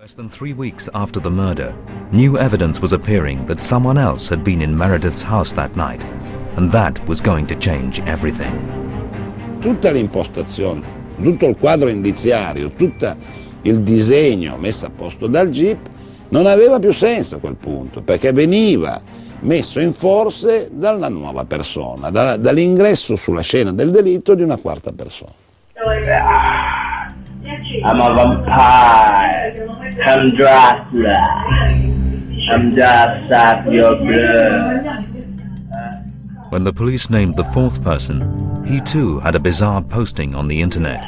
Less than 3 weeks after the murder, new evidence was appearing that someone else had been in Meredith's house that night, and that was going to change everything. Tutta l'impostazione, tutto il quadro indiziario, tutto il disegno messo a posto dal GIP non aveva più senso a quel punto, perché veniva messo in forse dalla nuova persona, dall'ingresso sulla scena del delitto di una quarta persona. I'm a vampire. I'm Dracula. I'm just up your blood. When the police named the fourth person, he too had a bizarre posting on the internet.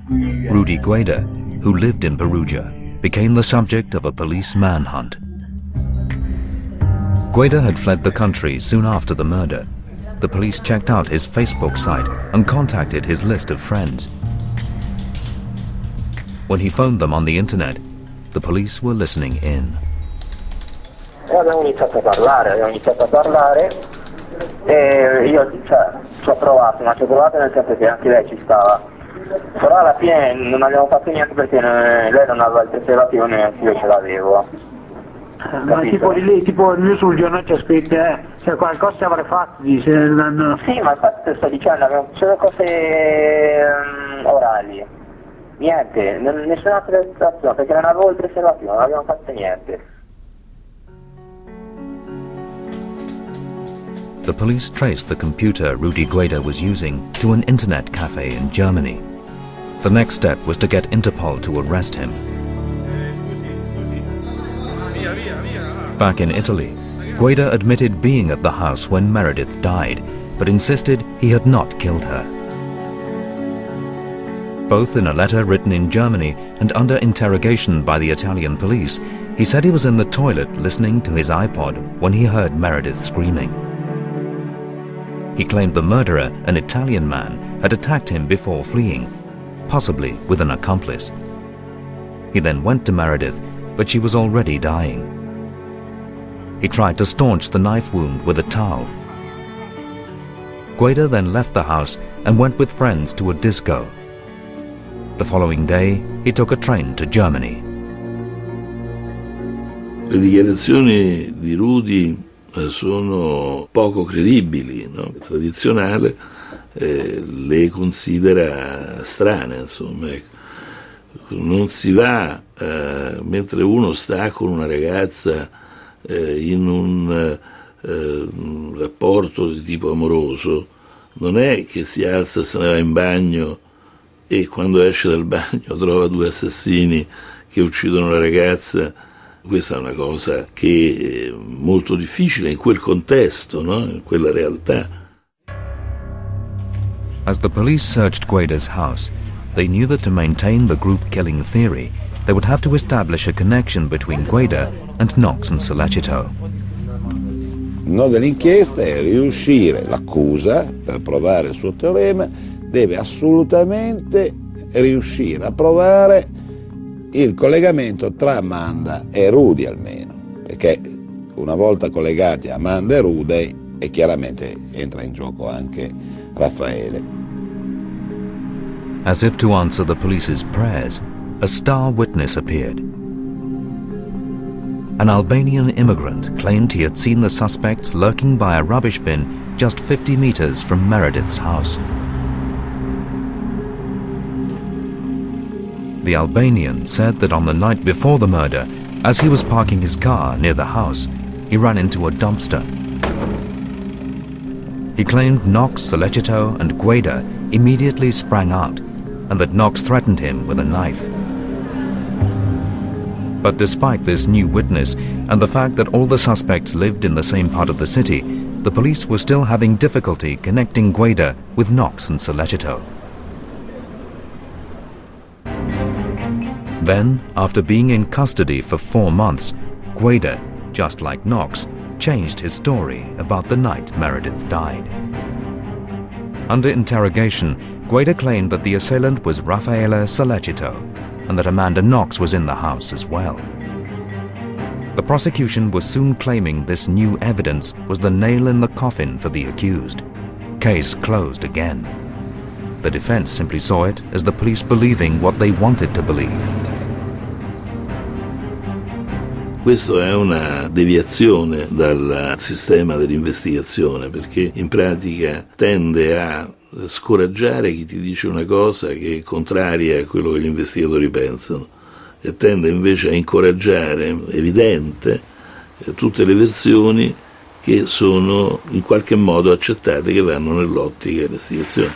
Rudy Gueda, who lived in Perugia, became the subject of a police manhunt. Gueda had fled the country soon after the murder. The police checked out his Facebook site and contacted his list of friends. When he phoned them on the internet, the police were listening in. Abbiamo iniziato a parlare e io ci ho provato, ma ci ho provato nel senso che anche lei ci stava. Però alla fine non abbiamo fatto niente perché lei non aveva il preservativo, neanche io ce l'avevo. Ma tipo di lì, tipo il mio sul giornale c'è scritto, cioè qualcosa ci avrei fatto, dice. Sì, ma infatti te sto dicendo, abbiamo solo cose orali. Niente, nessuna presentazione, perché non avevo il preservativo, non abbiamo fatto niente. The police traced the computer Rudy Gueda was using to an internet cafe in Germany. The next step was to get Interpol to arrest him. Back in Italy, Gueda admitted being at the house when Meredith died, but insisted he had not killed her. Both in a letter written in Germany and under interrogation by the Italian police, he said he was in the toilet listening to his iPod when he heard Meredith screaming. He claimed the murderer, an Italian man, had attacked him before fleeing, possibly with an accomplice. He then went to Meredith, but she was already dying. He tried to staunch the knife wound with a towel. Gueda then left the house and went with friends to a disco. The following day, he took a train to Germany. Le dichiarazioni di Rudy sono poco credibili, no? Il tradizionale le considera strane, insomma. Non si va mentre uno sta con una ragazza in un rapporto di tipo amoroso, non è che si alza e se ne va in bagno e quando esce dal bagno trova due assassini che uccidono la ragazza. Questa è una cosa che è molto difficile in quel contesto, no? In quella realtà. As the police searched Gueda's house, they knew that to maintain the group killing theory, they would have to establish a connection between Gueda and Knox and Sollecito. Il nodo dell'inchiesta è riuscire, l'accusa, per provare il suo teorema, deve assolutamente riuscire a provare il collegamento tra Amanda e Rudy almeno, perché una volta collegati Amanda e Rudy e chiaramente entra in gioco anche Raffaele. As if to answer the police's prayers, a star witness appeared. An Albanian immigrant claimed he had seen the suspects lurking by a rubbish bin just 50 meters from Meredith's house. The Albanian said that on the night before the murder, as he was parking his car near the house, he ran into a dumpster. He claimed Knox, Sollecito and Gueda immediately sprang out, and that Knox threatened him with a knife. But despite this new witness and the fact that all the suspects lived in the same part of the city, the police were still having difficulty connecting Gueda with Knox and Sollecito. Then, after being in custody for 4 months, Gueda, just like Knox, changed his story about the night Meredith died. Under interrogation, Gueda claimed that the assailant was Raffaele Sollecito and that Amanda Knox was in the house as well. The prosecution was soon claiming this new evidence was the nail in the coffin for the accused. Case closed again. The defense simply saw it as the police believing what they wanted to believe. Questo è una deviazione dal sistema dell'investigazione, perché in pratica tende a scoraggiare chi ti dice una cosa che è contraria a quello che gli investigatori pensano e tende invece a incoraggiare, evidente, tutte le versioni che sono in qualche modo accettate, che vanno nell'ottica dell'investigazione.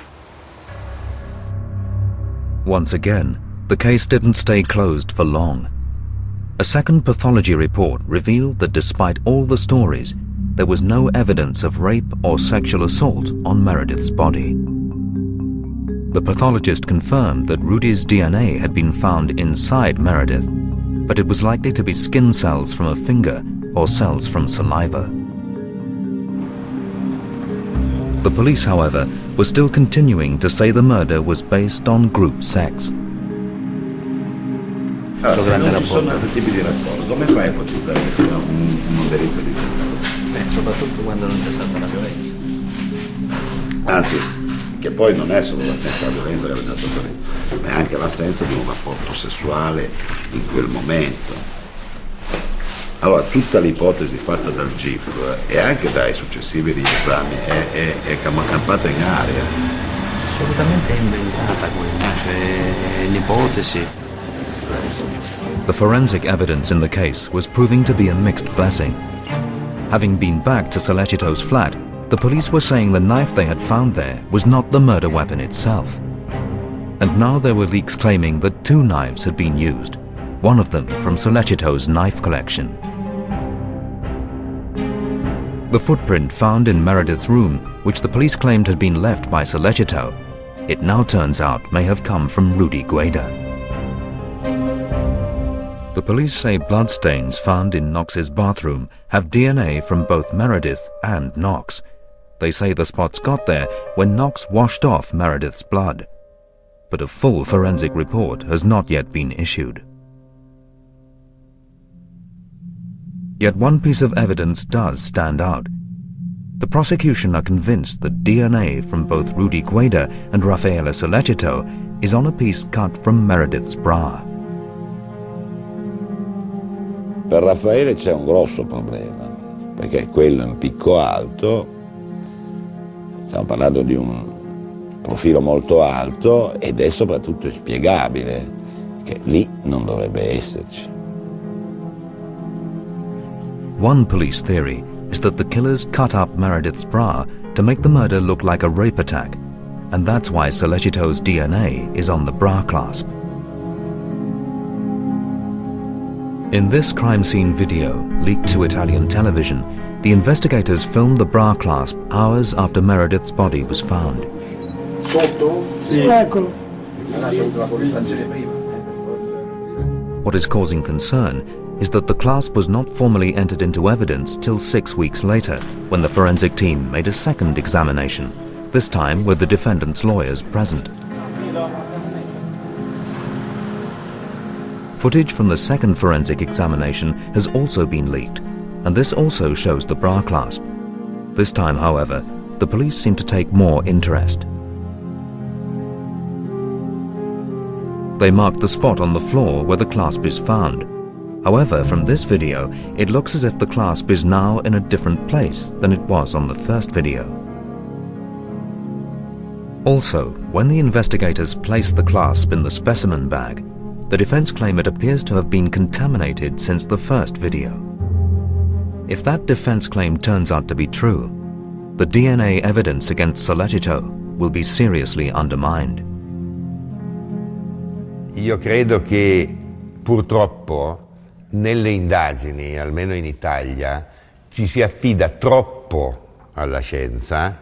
Once again, the case didn't stay closed for long. A second pathology report revealed that despite all the stories, there was no evidence of rape or sexual assault on Meredith's body. The pathologist confirmed that Rudy's DNA had been found inside Meredith, but it was likely to be skin cells from a finger or cells from saliva. The police, however, were still continuing to say the murder was based on group sex. Allora, se non ci sono altri tipi di rapporti, come fai a ipotizzare che sia un delitto di tentato? Soprattutto quando non c'è stata la violenza. Anzi, che poi non è solo l'assenza della violenza che rende stato lì, ma è anche l'assenza di un rapporto sessuale in quel momento. Allora, tutta l'ipotesi fatta dal GIP e anche dai successivi riesami è campata in aria. Assolutamente inventata quella, cioè l'ipotesi. The forensic evidence in the case was proving to be a mixed blessing. Having been back to Sollecito's flat, the police were saying the knife they had found there was not the murder weapon itself. And now there were leaks claiming that 2 knives had been used, one of them from Sollecito's knife collection. The footprint found in Meredith's room, which the police claimed had been left by Sollecito, it now turns out may have come from Rudy Gueda. The police say bloodstains found in Knox's bathroom have DNA from both Meredith and Knox. They say the spots got there when Knox washed off Meredith's blood. But a full forensic report has not yet been issued. Yet one piece of evidence does stand out. The prosecution are convinced that DNA from both Rudy Gueda and Raffaele Sollecito is on a piece cut from Meredith's bra. Per Raffaele c'è un grosso problema, perché quello in picco alto, stiamo parlando di un profilo molto alto ed è soprattutto inspiegabile, che lì non dovrebbe esserci. One police theory is that the killers cut up Meredith's bra to make the murder look like a rape attack, and that's why Sollecito's DNA is on the bra clasp. In this crime scene video, leaked to Italian television, the investigators filmed the bra clasp hours after Meredith's body was found. What is causing concern is that the clasp was not formally entered into evidence till 6 weeks later, when the forensic team made a second examination, this time with the defendant's lawyers present. Footage from the second forensic examination has also been leaked, and this also shows the bra clasp. This time, however, the police seem to take more interest. They marked the spot on the floor where the clasp is found. However, from this video, it looks as if the clasp is now in a different place than it was on the first video. Also, when the investigators placed the clasp in the specimen bag, the defense claim it appears to have been contaminated since the first video. If that defense claim turns out to be true, the DNA evidence against Sollecito will be seriously undermined. Io credo che purtroppo nelle indagini, almeno in Italia, ci si affida troppo alla scienza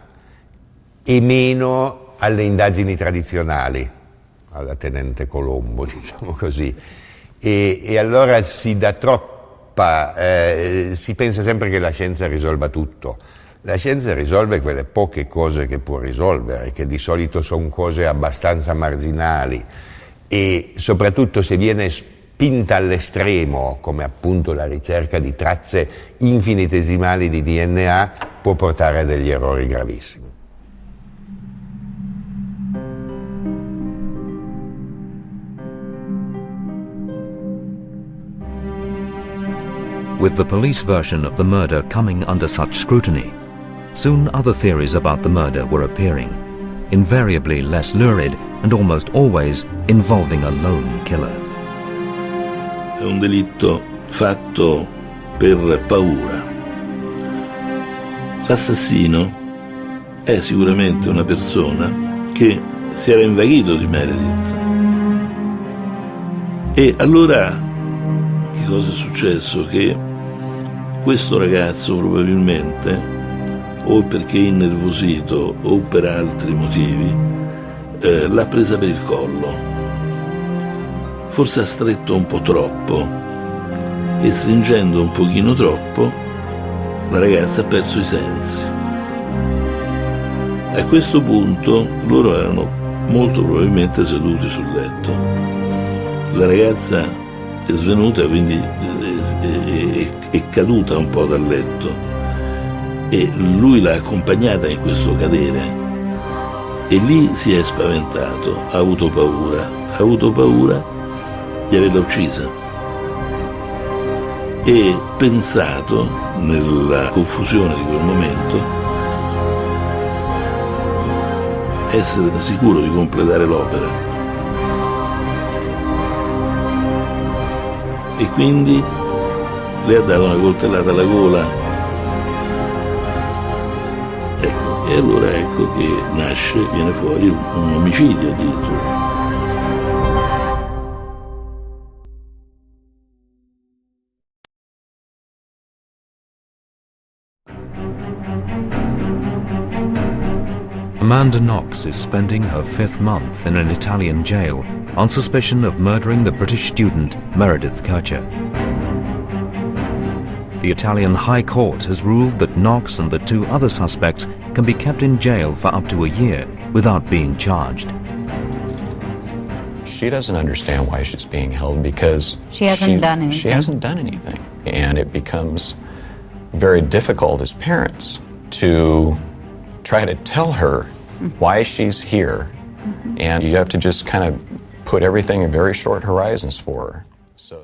e meno alle indagini tradizionali, alla tenente Colombo, diciamo così, e allora si dà troppa, si pensa sempre che la scienza risolva tutto. La scienza risolve quelle poche cose che può risolvere, che di solito sono cose abbastanza marginali, e soprattutto se viene spinta all'estremo, come appunto la ricerca di tracce infinitesimali di DNA, può portare a degli errori gravissimi. With the police version of the murder coming under such scrutiny, soon other theories about the murder were appearing, invariably less lurid and almost always involving a lone killer. È un delitto fatto per paura. L'assassino è sicuramente una persona che si era invaghito di Meredith. E allora che cosa è successo? Che questo ragazzo probabilmente, o perché innervosito o per altri motivi, l'ha presa per il collo. Forse ha stretto un po' troppo e stringendo un pochino troppo la ragazza ha perso i sensi. A questo punto loro erano molto probabilmente seduti sul letto. La ragazza è svenuta, quindi è caduta un po' dal letto e lui l'ha accompagnata in questo cadere e lì si è spaventato, ha avuto paura di averla uccisa e pensato, nella confusione di quel momento, essere sicuro di completare l'opera. E quindi le ha dato una coltellata alla gola. Ecco, e allora ecco che viene fuori un omicidio addirittura. Amanda Knox is spending her 5th month in an Italian jail on suspicion of murdering the British student Meredith Kercher. The Italian High Court has ruled that Knox and the 2 other suspects can be kept in jail for up to a year without being charged. She doesn't understand why she's being held because she hasn't done anything. She hasn't done anything. And it becomes very difficult as parents to try to tell her why she's here. And you have to just kind of put everything in very short horizons for her. So